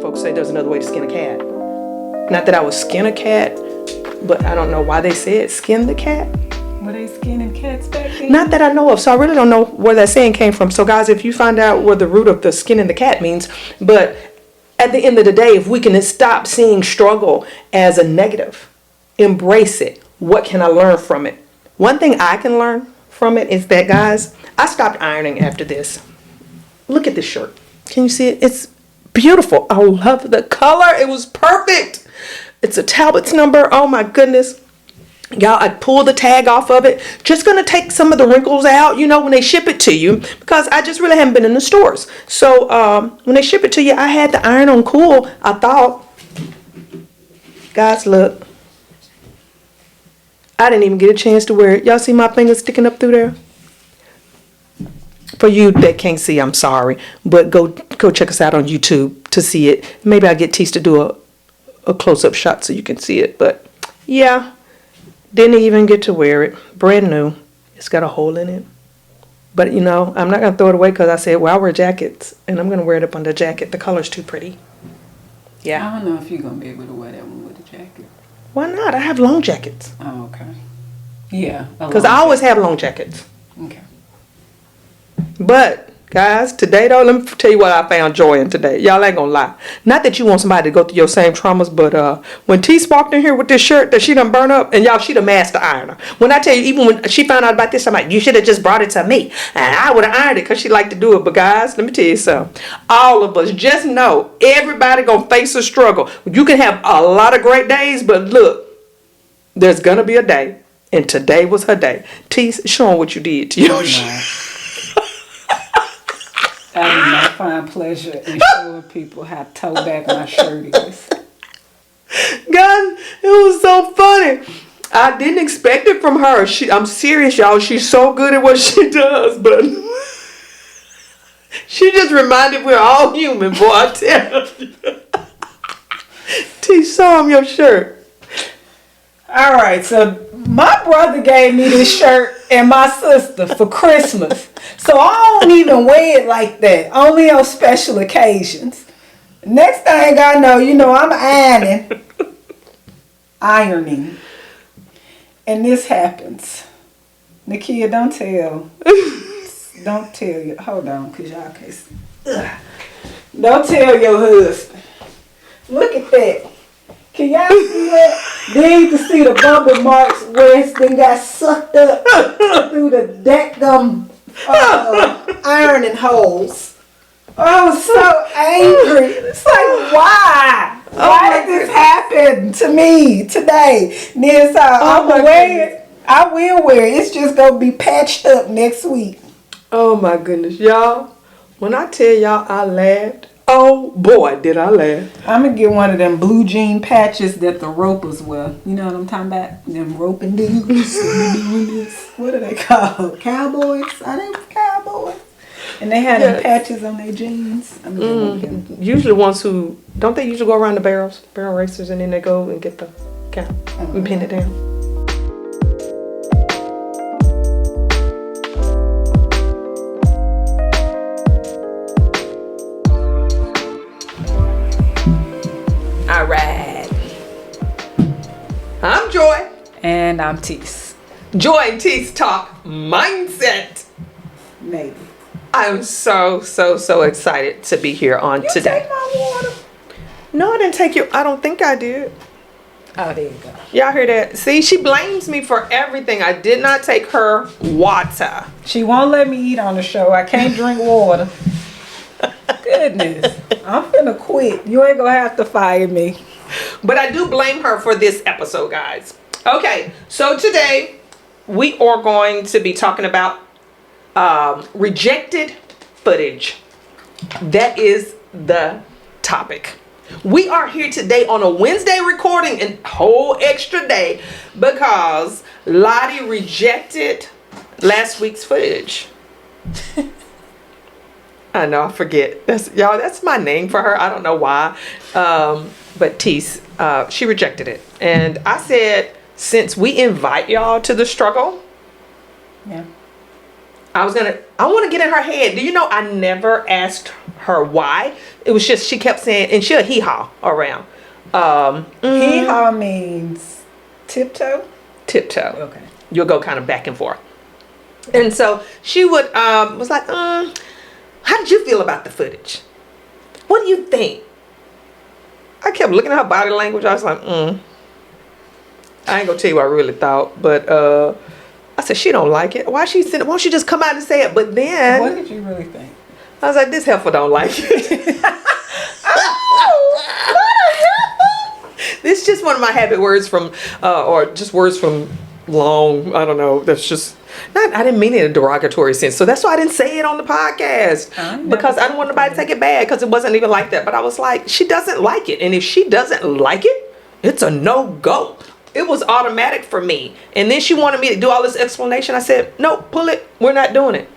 folks say there's another way to skin a cat. Not that I would skin a cat, but I don't know why they said skin the cat. Were they skinning cats back then? Not that I know of, so I really don't know where that saying came from. So guys, if you find out what the root of the skin and the cat means, but at the end of the day, if we can stop seeing struggle as a negative, embrace it. What can I learn from it? One thing I can learn from it is that, guys, I stopped ironing after this. Look at this shirt. Can you see it? It's beautiful. I love the color. It was perfect. It's a Talbot's number. Oh my goodness. Y'all, I pulled the tag off of it. Just going to take some of the wrinkles out, you know, when they ship it to you. Because I just really haven't been in the stores. So when they ship it to you, I had the iron on cool. I thought, guys, look. I didn't even get a chance to wear it. Y'all see my fingers sticking up through there? For you that can't see, I'm sorry. But go check us out on YouTube to see it. Maybe I'll get Tease to do a close-up shot so you can see it. But yeah. Didn't even get to wear it. Brand new. It's got a hole in it. But, you know, I'm not going to throw it away because I said, well, I wear jackets. And I'm going to wear it up under a jacket. The color's too pretty. Yeah. I don't know if you're going to be able to wear that one with a jacket. Why not? I have long jackets. Oh, okay. Yeah. Because I always have long jackets. Okay. But, guys, today, though, let me tell you what I found joy in today. Y'all ain't gonna lie. Not that you want somebody to go through your same traumas, but when T walked in here with this shirt that she done burn up, and y'all, she the master ironer. When I tell you, even when she found out about this, I'm like, you should have just brought it to me. And I would have ironed it because she liked to do it. But, guys, let me tell you something. All of us, just know, everybody gonna face a struggle. You can have a lot of great days, but look, there's gonna be a day. And today was her day. T, show them what you did to your shirt. I do not find pleasure in showing people how toe back my shirt is. God, it was so funny. I didn't expect it from her. I'm serious, y'all. She's so good at what she does, but she just reminded we're all human, boy. I tell you. T, show him your shirt. All right, so my brother gave me this shirt and my sister for Christmas. So I don't even wear it like that, only on special occasions. Next thing I know, you know, I'm ironing. And this happens. Nakia, don't tell you. Hold on, because y'all can't see. Don't tell your husband. Look at that. Can y'all see that? Then you can see the bubble marks where it's been got sucked up through the dadgum ironing holes. I was so angry. It's like, why? Why did this happen to me today? Then so I'm gonna wear it. I will wear it. It's just gonna be patched up next week. Oh my goodness, y'all. When I tell y'all I laughed, oh boy, did I laugh. I'm going to get one of them blue jean patches that the ropers wear. You know what I'm talking about? Them roping dudes. What are they called? Cowboys? Are they cowboys? And they had them patches on their jeans. Usually ones who, don't they usually go around the barrel racers and then they go and get the cow and pin it down? All right. I'm Joy. And I'm Tease. Joy and Tease talk mindset. Maybe. I'm so excited to be here on today. Take my water. No, I didn't take you. I don't think I did. Oh, there you go. Y'all hear that? See, she blames me for everything. I did not take her water. She won't let me eat on the show. I can't drink water. Goodness. I'm finna quit. You ain't gonna have to fire me. But I do blame her for this episode, guys. Okay, so today we are going to be talking about rejected footage. That is the topic. We are here today on a Wednesday recording, and whole extra day, because Lottie rejected last week's footage. I know, I forget. That's my name for her. I don't know why. But Tease, she rejected it. And I said, since we invite y'all to the struggle, yeah, I want to get in her head. Do you know I never asked her why? It was just she kept saying, and she'll hee-haw around. Hee-haw means tiptoe? Tiptoe. Okay. You'll go kind of back and forth. And so she would, was like, how did you feel about the footage? What do you think? I kept looking at her body language. I was like, I ain't gonna tell you what I really thought, but I said, she don't like it. Why she said, why don't she just come out and say it? But then What did you really think? I was like, this heifer don't like it. This is just one of my habit words from, or just words from long, I don't know, that's just, I didn't mean it in a derogatory sense. So that's why I didn't say it on the podcast. Because I didn't want nobody to take it bad, because it wasn't even like that. But I was like, she doesn't like it. And if she doesn't like it, it's a no-go. It was automatic for me. And then she wanted me to do all this explanation. I said, no, pull it. We're not doing it.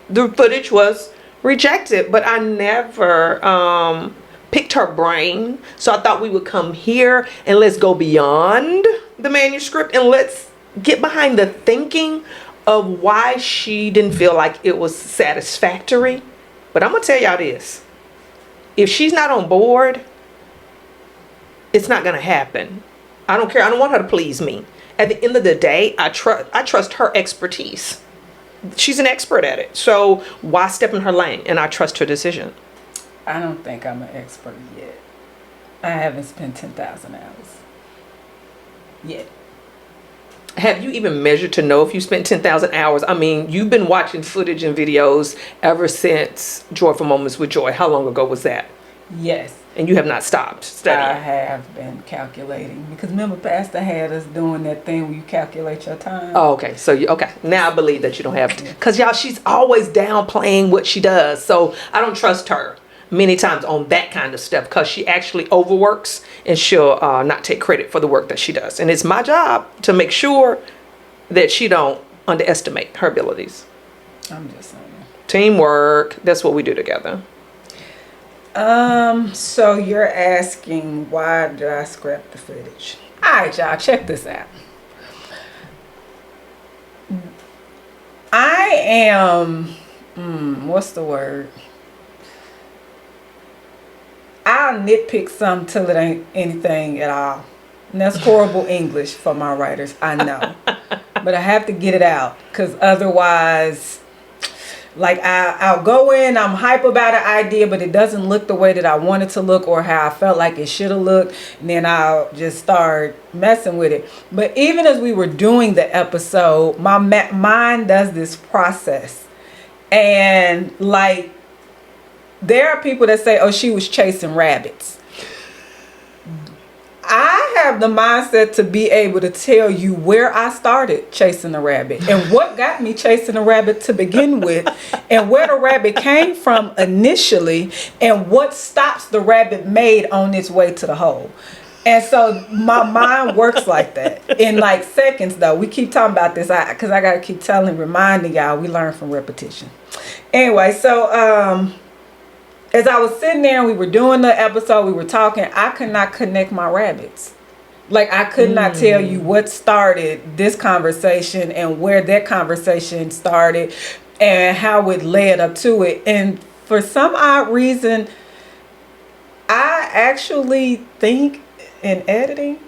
The footage was rejected, but I never picked her brain. So I thought we would come here and let's go beyond the manuscript and let's get behind the thinking of why she didn't feel like it was satisfactory. But I'm gonna tell y'all this: if she's not on board, it's not gonna happen. I don't care. I don't want her to please me. At the end of the day, I trust her expertise. She's an expert at it. So why step in her lane? And I trust her decision. I don't think I'm an expert yet. I haven't spent 10,000 hours yet. Have you even measured to know if you spent 10,000 hours? I mean, you've been watching footage and videos ever since Joyful Moments with Joy. How long ago was that? Yes. And you have not stopped studying? I have been calculating. Because remember, Pastor had us doing that thing where you calculate your time. Oh, okay. So, okay. Now I believe that you don't have to. Because, y'all, she's always downplaying what she does. So, I don't trust her many times on that kind of stuff, because she actually overworks and she'll not take credit for the work that she does. And it's my job to make sure that she don't underestimate her abilities. I'm just saying. Teamwork. That's what we do together. So you're asking, why did I scrap the footage? All right, y'all, check this out. I am, what's the word? I'll nitpick something till it ain't anything at all. And that's horrible English for my writers, I know. But I have to get it out, because otherwise, like, I'll go in, I'm hype about an idea, but it doesn't look the way that I want it to look or how I felt like it should have looked. And then I'll just start messing with it. But even as we were doing the episode, my mind does this process. And, like, there are people that say, oh, she was chasing rabbits. I have the mindset to be able to tell you where I started chasing a rabbit and what got me chasing a rabbit to begin with, and where the rabbit came from initially, and what stops the rabbit made on its way to the hole. And so my mind works like that in like seconds, though. We keep talking about this because I got to keep reminding y'all, we learn from repetition. Anyway, so as I was sitting there and we were doing the episode, we were talking, I could not connect my rabbits. Like, I could not tell you what started this conversation and where that conversation started and how it led up to it. And for some odd reason, I actually think in editing,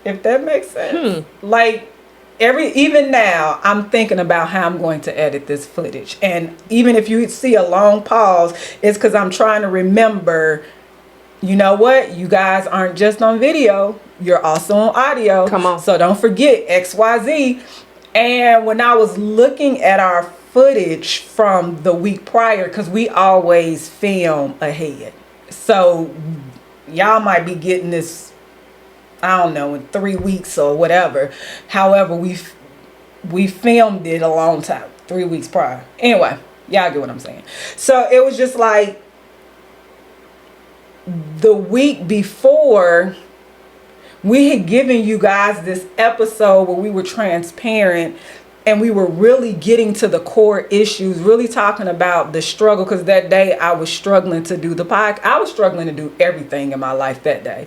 if that makes sense. Like, even now, I'm thinking about how I'm going to edit this footage. And even if you see a long pause, it's because I'm trying to remember, you know what? You guys aren't just on video. You're also on audio. Come on. So don't forget XYZ. And when I was looking at our footage from the week prior, because we always film ahead. So y'all might be getting this, I don't know, in 3 weeks or whatever. However, we filmed it a long time, 3 weeks prior. Anyway, y'all get what I'm saying. So it was just like the week before, we had given you guys this episode where we were transparent and we were really getting to the core issues, really talking about the struggle. Because that day I was struggling to do the podcast. I was struggling to do everything in my life that day.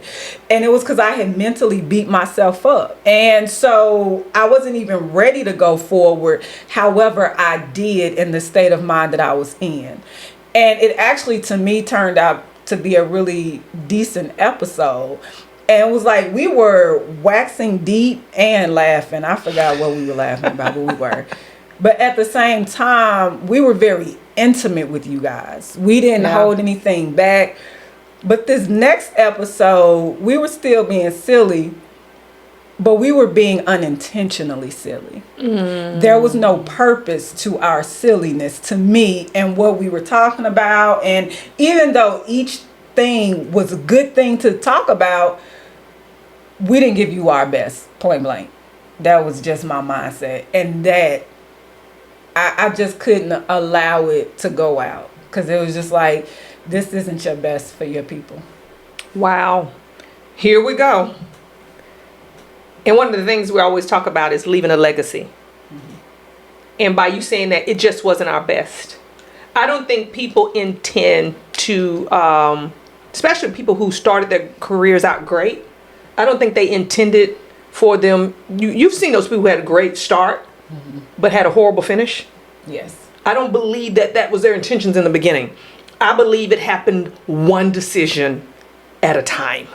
And it was because I had mentally beat myself up. And so I wasn't even ready to go forward. However, I did in the state of mind that I was in. And it actually, to me, turned out to be a really decent episode. And it was like we were waxing deep and laughing. I forgot what we were laughing about, but we were. But at the same time, we were very intimate with you guys. We didn't hold anything back. But this next episode, we were still being silly, but we were being unintentionally silly. There was no purpose to our silliness, to me, and what we were talking about. And even though each thing was a good thing to talk about, we didn't give you our best, point blank. That was just my mindset. And that I just couldn't allow it to go out. Because it was just like, this isn't your best for your people. Wow. Here we go. And one of the things we always talk about is leaving a legacy. And by you saying that, it just wasn't our best. I don't think people intend to, especially people who started their careers out great, I don't think they intended for them. You've seen those people who had a great start, but had a horrible finish. Yes. I don't believe that that was their intentions in the beginning. I believe it happened one decision at a time.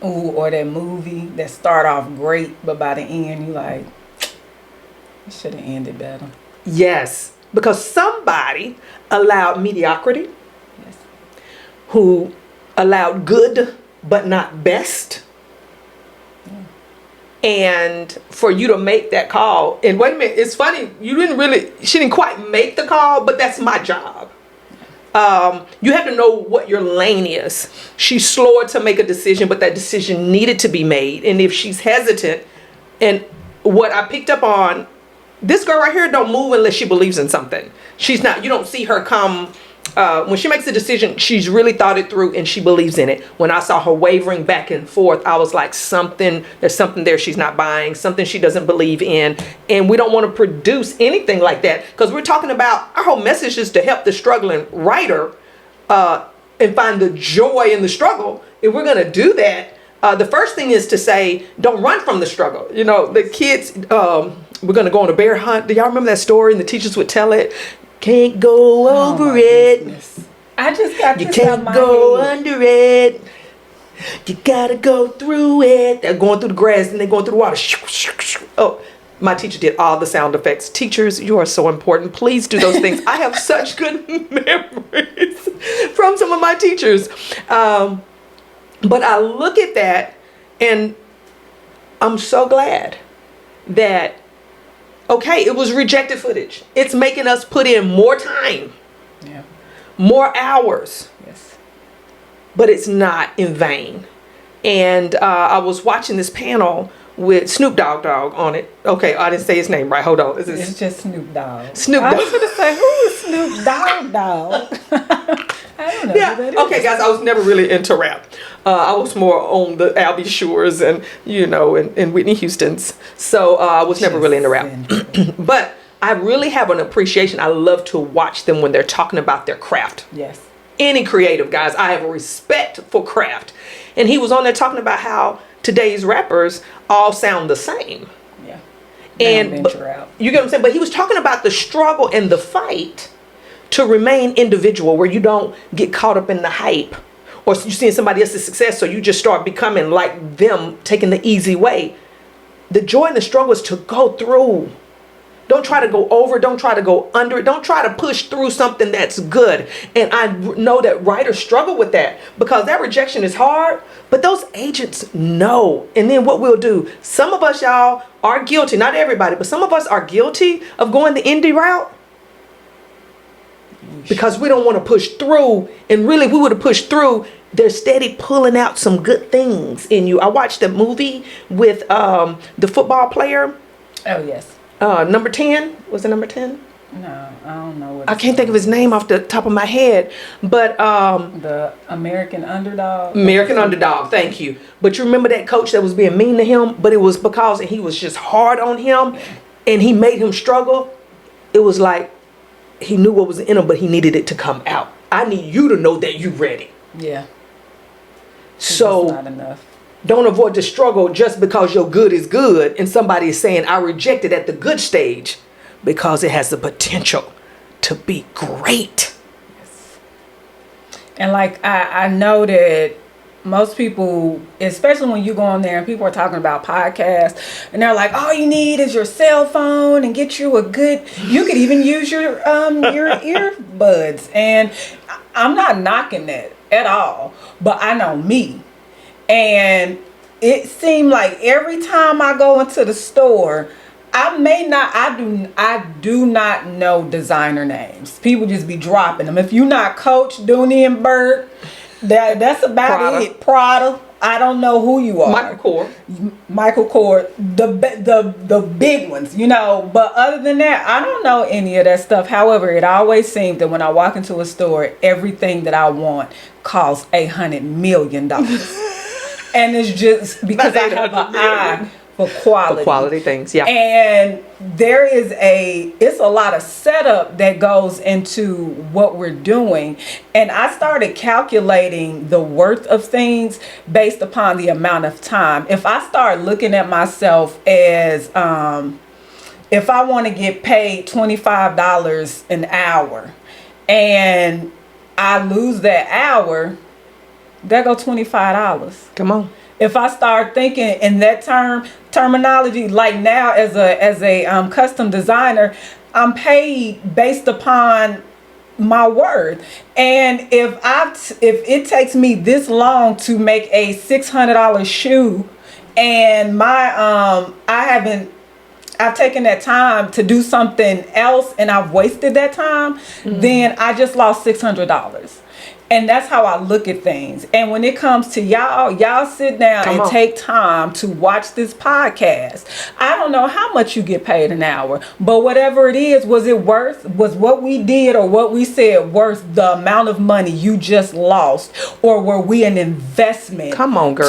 Ooh, or that movie that start off great, but by the end you like, it should have ended better. Yes, because somebody allowed mediocrity, Yes. who allowed good but not best. And for you to make that call, and wait a minute, it's funny, she didn't quite make the call, but that's my job. You have to know what your lane is. She's slower to make a decision, but that decision needed to be made. And if she's hesitant, and what I picked up on, this girl right here don't move unless she believes in something. She's not, you don't see her come, when she makes a decision, she's really thought it through and she believes in it. When I saw her wavering back and forth, I was like, there's something there she's not buying, something she doesn't believe in. And we don't want to produce anything like that, because we're talking about, our whole message is to help the struggling writer and find the joy in the struggle. If we're going to do that, the first thing is to say, don't run from the struggle. You know, the kids, we're going to go on a bear hunt. Do y'all remember that story? And the teachers would tell it. Can't go over it. Goodness. I just got You this can't out of my go head. under it. You gotta go through it. They're going through the grass and they're going through the water. Oh, my teacher did all the sound effects. Teachers, you are so important. Please do those things. I have such good memories from some of my teachers. But I look at that and I'm so glad that, okay, it was rejected footage. It's making us put in more time, Yeah. more hours, Yes. but it's not in vain. And I was watching this panel with Snoop Dogg on it. Okay, I didn't say his name right. Hold on. Is It's this just Snoop Dogg. Snoop I Dogg? was going to say, who is Snoop Dogg? I don't know. Yeah. who that Okay, is. guys, I was never really into rap. I was more on the Albie Shores and, you know, and Whitney Houston's. So I was never really into rap. But I really have an appreciation. I love to watch them when they're talking about their craft. Yes. Any creative guys, I have a respect for craft. And he was on there talking about how today's rappers all sound the same. Yeah. And venture out. you get what I'm saying? But he was talking about the struggle and the fight to remain individual, where you don't get caught up in the hype, or you seeing somebody else's success, so you just start becoming like them, taking the easy way. The joy and the struggle is to go through. Don't try to go over, don't try to go under it, don't try to push through something that's good. And I know that writers struggle with that, because that rejection is hard, but those agents know. And then what we'll do, some of us, y'all, are guilty, not everybody, but some of us are guilty of going the indie route, because we don't want to push through. And really, if we would have pushed through, they're steady pulling out some good things in you. I watched the movie with the football player. Oh, yes. Number 10. Was it number 10? No, I don't know what I can't think of his name off the top of my head. But the American Underdog. American Underdog, thank you. But you remember that coach that was being mean to him? But it was because he was just hard on him. and he made him struggle, it was like he knew what was in him, but he needed it to come out. I need you to know that you're ready. Yeah. So It's not enough. don't avoid the struggle just because your good is good and somebody is saying I reject it at the good stage, because it has the potential to be great. And like I know that most people, especially when you go on there and people are talking about podcasts and they're like, all you need is your cell phone and get you a good, you could even use your earbuds. And I'm not knocking that at all, but I know me. And it seemed like every time I go into the store, I do not know designer names. People just be dropping them. If you're not Coach, Dooney and Burt, that's about Prada. it. Prada. I don't know who you are. Michael Kors, the big ones, you know. But other than that, I don't know any of that stuff. However, it always seems that when I walk into a store, everything that I want costs $100 million, and it's just because I have an eye for quality. For quality things, yeah. And it's a lot of setup that goes into what we're doing. And I started calculating the worth of things based upon the amount of time. If I start looking at myself as, if I want to get paid $25 an hour and I lose that hour, there go $25. Come on. If I start thinking in that terminology, like now as a custom designer, I'm paid based upon my worth. And if it takes me this long to make a $600 shoe, and I've taken that time to do something else and I've wasted that time, then I just lost $600. And that's how I look at things. And when it comes to y'all sit down and take time to watch this podcast. I don't know how much you get paid an hour, but whatever it is, was what we did or what we said worth the amount of money you just lost? Or were we an investment Come on, girl.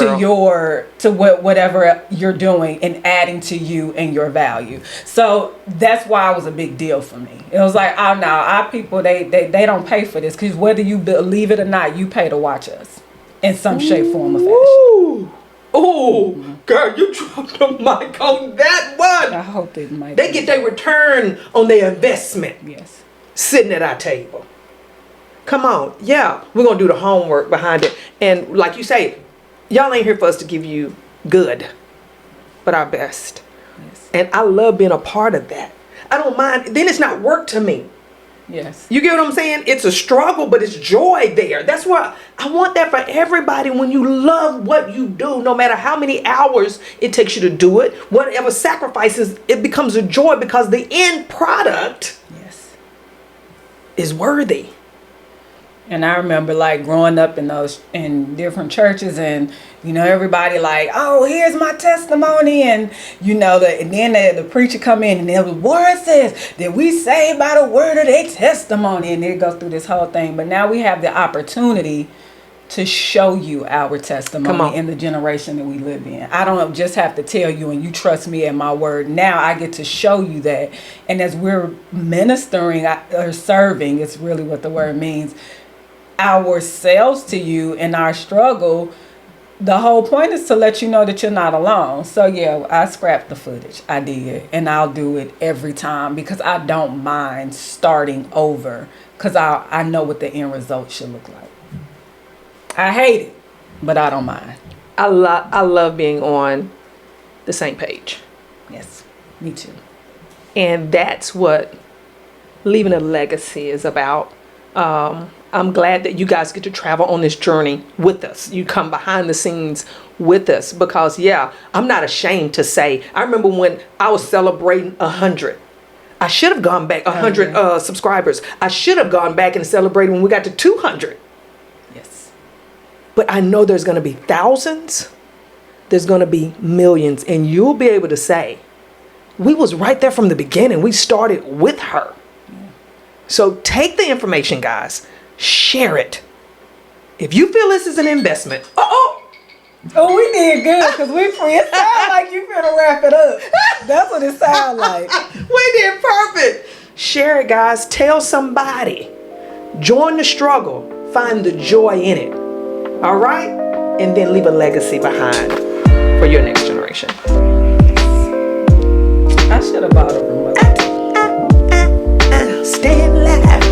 to whatever you're doing and adding to you and your value? So that's why it was a big deal for me. It was like, oh no, our people, they don't pay for this, because whether you believe it or not, you pay to watch us in some shape, form, or fashion. Ooh, girl, you dropped the mic on that one. I hope they get their return on their investment. Yes. Sitting at our table. Come on. Yeah, we're going to do the homework behind it. And like you say, y'all ain't here for us to give you good, but our best. Yes. And I love being a part of that. I don't mind. Then it's not work to me. Yes. You get what I'm saying? It's a struggle, but it's joy there. That's why I want that for everybody. When you love what you do, no matter how many hours it takes you to do it, whatever sacrifices, it becomes a joy because the end product is worthy. And I remember like growing up in different churches, and everybody like, oh, here's my testimony, and and then the preacher come in and it was, what is this? Did we say by the word of their testimony? And it goes through this whole thing. But now we have the opportunity to show you our testimony in the generation that we live in. I don't just have to tell you and you trust me at my word. Now I get to show you that. And as we're ministering or serving, it's really what the word means, ourselves to you in our struggle, the whole point is to let you know that you're not alone. So yeah, I scrapped the footage. I did. And I'll do it every time because I don't mind starting over, because I know what the end result should look like. I hate it, but I don't mind. I love being on the same page. Yes, me too. And that's what leaving a legacy is about. I'm glad that you guys get to travel on this journey with us. You come behind the scenes with us because, I'm not ashamed to say, I remember when I was celebrating 100. I should have gone back 100 subscribers. I should have gone back and celebrated when we got to 200. Yes. But I know there's going to be thousands. There's going to be millions. And you'll be able to say, we was right there from the beginning. We started with her. Yeah. So take the information, guys. Share it. If you feel this is an investment, Oh, we did good because we free. It sounds like you finna wrap it up. That's what it sounds like. We did perfect. Share it, guys. Tell somebody. Join the struggle. Find the joy in it. All right? And then leave a legacy behind for your next generation. I should have bought a remote. Stay alive.